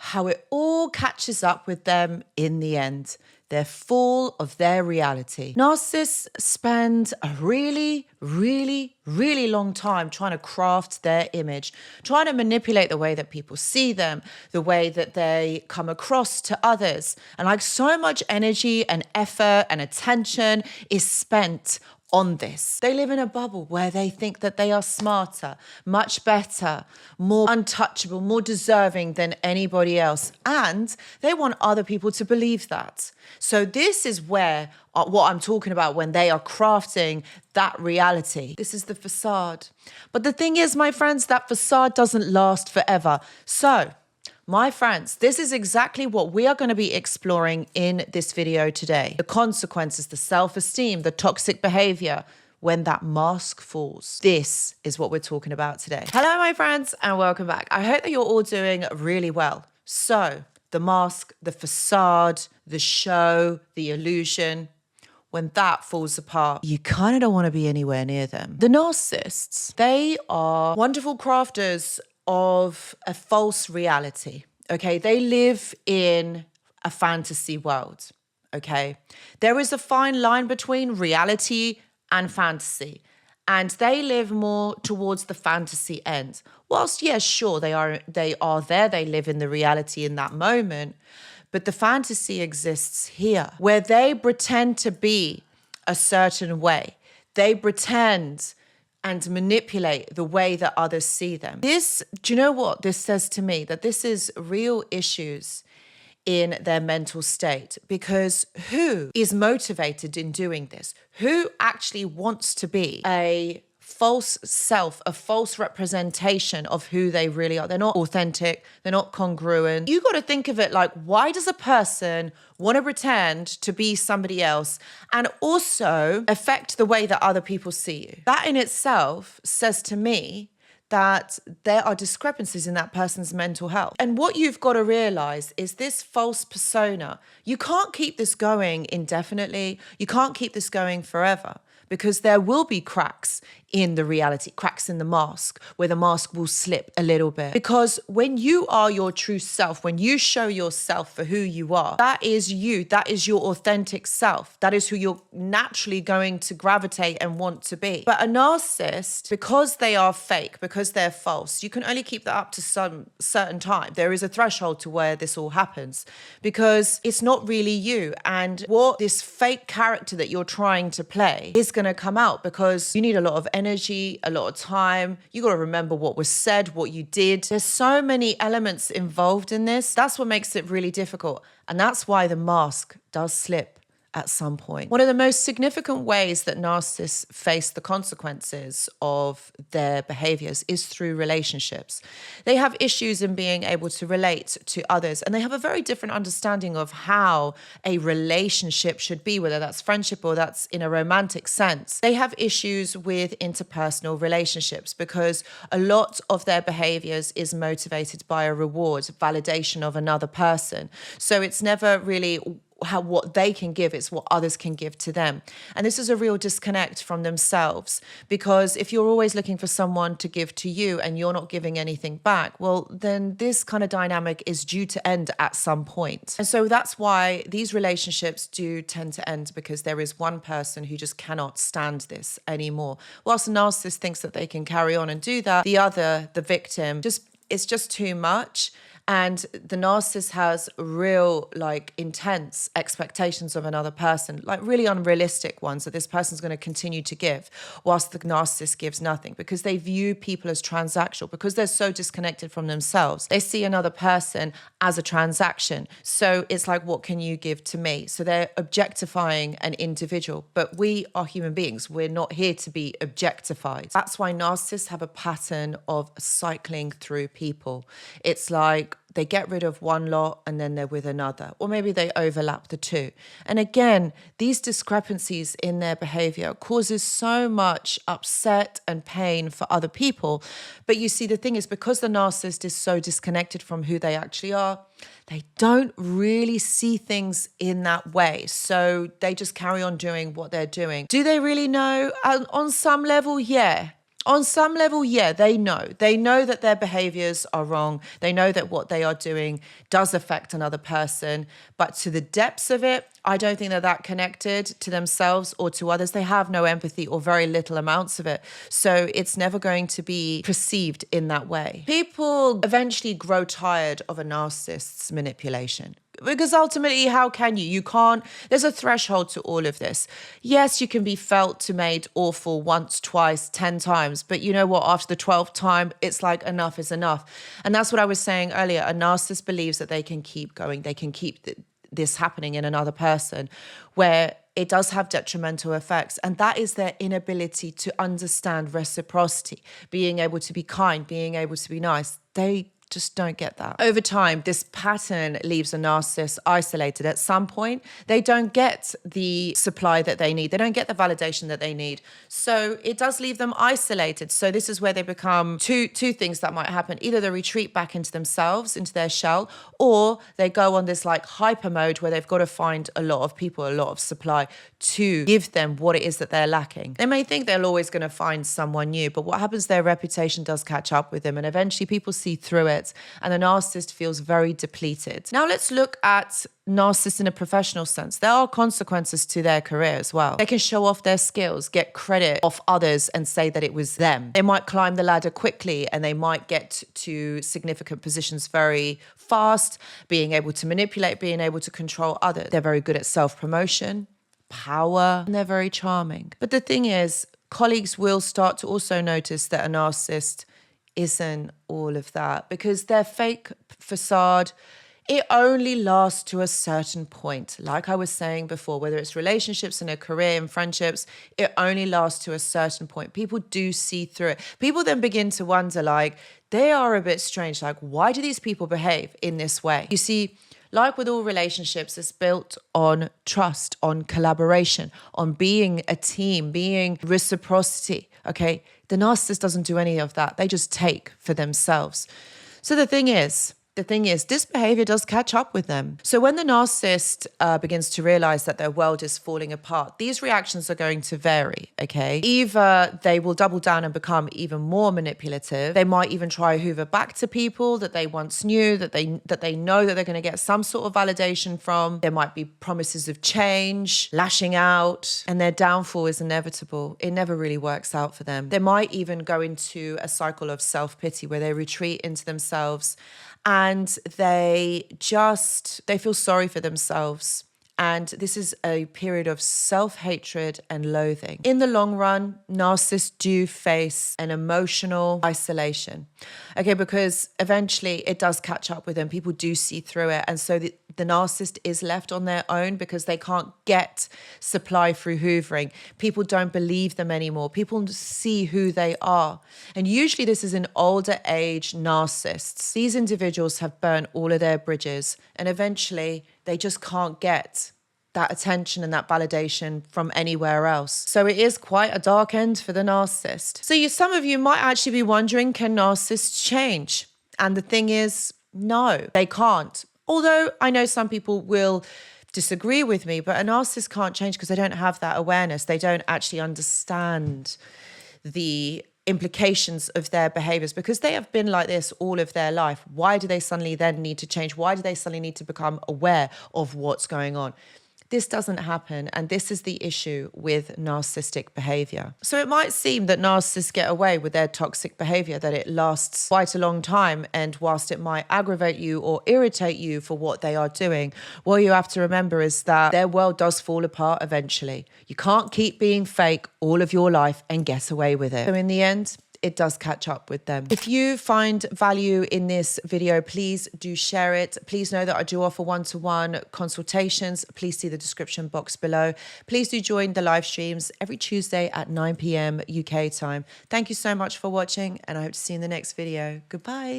how it all catches up with them in the end. They're full of their reality. Narcissists spend a really long time trying to craft their image, trying to manipulate the way that people see them, the way that they come across to others. And like so much energy and effort and attention is spent on this. They live in a bubble where they think that they are smarter, much better, more untouchable, more deserving than anybody else. And they want other people to believe that. So this is where what I'm talking about when they are crafting that reality. This is the facade. But the thing is, my friends, that facade doesn't last forever. So my friends, this is exactly what we are going to be exploring in this video today. The consequences, the self-esteem, the toxic behavior when that mask falls. This is what we're talking about today. Hello, my friends, and welcome back. I hope that you're all doing really well. So the mask, the facade, the show, the illusion, when that falls apart, you kind of don't want to be anywhere near them. The narcissists, they are wonderful crafters of a false reality, okay? They live in a fantasy world, okay? There is a fine line between reality and fantasy, and they live more towards the fantasy end. Whilst, yes, sure, they are there, they live in the reality in that moment, but the fantasy exists here, where they pretend to be a certain way. They pretend and manipulate the way that others see them. This, do you know what this says to me? That this is real issues in their mental state, because who is motivated in doing this? Who actually wants to be a false self, a false representation of who they really are? They're not authentic. They're not congruent. You got to think of it like, why does a person want to pretend to be somebody else and also affect the way that other people see you? That in itself says to me that there are discrepancies in that person's mental health. And what you've got to realize is this false persona, you can't keep this going indefinitely. You can't keep this going forever, because there will be cracks in the reality, cracks in the mask, where the mask will slip a little bit. Because when you are your true self, when you show yourself for who you are, that is you, that is your authentic self. That is who you're naturally going to gravitate and want to be. But a narcissist, because they are fake, because they're false, you can only keep that up to some certain time. There is a threshold to where this all happens, because it's not really you. And what this fake character that you're trying to play is going to come out, because you need a lot of energy, a lot of time. You got to remember what was said, what you did. There's so many elements involved in this. That's what makes it really difficult. And that's why the mask does slip at some point. One of the most significant ways that narcissists face the consequences of their behaviors is through relationships. They have issues in being able to relate to others, and they have a very different understanding of how a relationship should be, whether that's friendship or that's in a romantic sense. They have issues with interpersonal relationships because a lot of their behaviors is motivated by a reward, validation of another person. So it's never really what they can give, it's what others can give to them. And this is a real disconnect from themselves, because if you're always looking for someone to give to you and you're not giving anything back, well, then this kind of dynamic is due to end at some point. And so that's why these relationships do tend to end, because there is one person who just cannot stand this anymore. Whilst a narcissist thinks that they can carry on and do that, the other, the victim, it's just too much. And the narcissist has real, intense expectations of another person, really unrealistic ones that this person's going to continue to give, whilst the narcissist gives nothing, because they view people as transactional, because they're so disconnected from themselves. They see another person as a transaction. So it's like, what can you give to me? So they're objectifying an individual, but we are human beings. We're not here to be objectified. That's why narcissists have a pattern of cycling through people. It's like, they get rid of one lot and then they're with another, or maybe they overlap the two. And again, these discrepancies in their behavior causes so much upset and pain for other people. But you see, the thing is, because the narcissist is so disconnected from who they actually are, they don't really see things in that way. So they just carry on doing what they're doing. Do they really know? On some level, yeah. On some level, yeah, they know. They know that their behaviors are wrong. They know that what they are doing does affect another person. But to the depths of it, I don't think they're that connected to themselves or to others. They have no empathy or very little amounts of it. So it's never going to be perceived in that way. People eventually grow tired of a narcissist's manipulation. Because ultimately, how can you? You can't. There's a threshold to all of this. Yes, you can be felt to made awful once, twice, 10 times. But you know what? After the 12th time, it's like enough is enough. And that's what I was saying earlier. A narcissist believes that they can keep going. They can keep this happening in another person where it does have detrimental effects. And that is their inability to understand reciprocity, being able to be kind, being able to be nice. They just don't get that. Over time, this pattern leaves a narcissist isolated. At some point, they don't get the supply that they need. They don't get the validation that they need. So it does leave them isolated. So this is where they become two things that might happen. Either they retreat back into themselves, into their shell, or they go on this like hyper mode where they've got to find a lot of people, a lot of supply to give them what it is that they're lacking. They may think they're always going to find someone new, but what happens, their reputation does catch up with them, and eventually people see through it, and the narcissist feels very depleted. Now let's look at narcissists in a professional sense. There are consequences to their career as well. They can show off their skills, get credit off others and say that it was them. They might climb the ladder quickly and they might get to significant positions very fast, being able to manipulate, being able to control others. They're very good at self-promotion, power, and they're very charming. But the thing is, colleagues will start to also notice that a narcissist isn't all of that, because their fake facade, it only lasts to a certain point. Like I was saying before, whether it's relationships and a career and friendships, it only lasts to a certain point. People do see through it. People then begin to wonder, like, they are a bit strange. Like, why do these people behave in this way? You see, like with all relationships, it's built on trust, on collaboration, on being a team, being reciprocity, okay? The narcissist doesn't do any of that. They just take for themselves. So the thing is, this behavior does catch up with them. So when the narcissist begins to realize that their world is falling apart, these reactions are going to vary, okay? Either they will double down and become even more manipulative. They might even try hoover back to people that they once knew, that they know that they're going to get some sort of validation from. There might be promises of change, lashing out, and their downfall is inevitable. It never really works out for them. They might even go into a cycle of self-pity where they retreat into themselves and they feel sorry for themselves. And this is a period of self-hatred and loathing. In the long run, narcissists do face an emotional isolation. Okay, because eventually it does catch up with them. People do see through it. And so the narcissist is left on their own because they can't get supply through hoovering. People don't believe them anymore. People see who they are. And usually this is in older age narcissists. These individuals have burnt all of their bridges, and eventually they just can't get that attention and that validation from anywhere else. So it is quite a dark end for the narcissist. So some of you might actually be wondering, can narcissists change? And the thing is, no, they can't. Although I know some people will disagree with me, but a narcissist can't change because they don't have that awareness. They don't actually understand the implications of their behaviors because they have been like this all of their life. Why do they suddenly then need to change? Why do they suddenly need to become aware of what's going on? This doesn't happen, and this is the issue with narcissistic behavior. So it might seem that narcissists get away with their toxic behavior, that it lasts quite a long time, and whilst it might aggravate you or irritate you for what they are doing, what you have to remember is that their world does fall apart eventually. You can't keep being fake all of your life and get away with it. So in the end, it does catch up with them. If you find value in this video, please do share it. Please know that I do offer one-to-one consultations. Please see the description box below. Please do join the live streams every Tuesday at 9 p.m. UK time. Thank you so much for watching, and I hope to see you in the next video. Goodbye.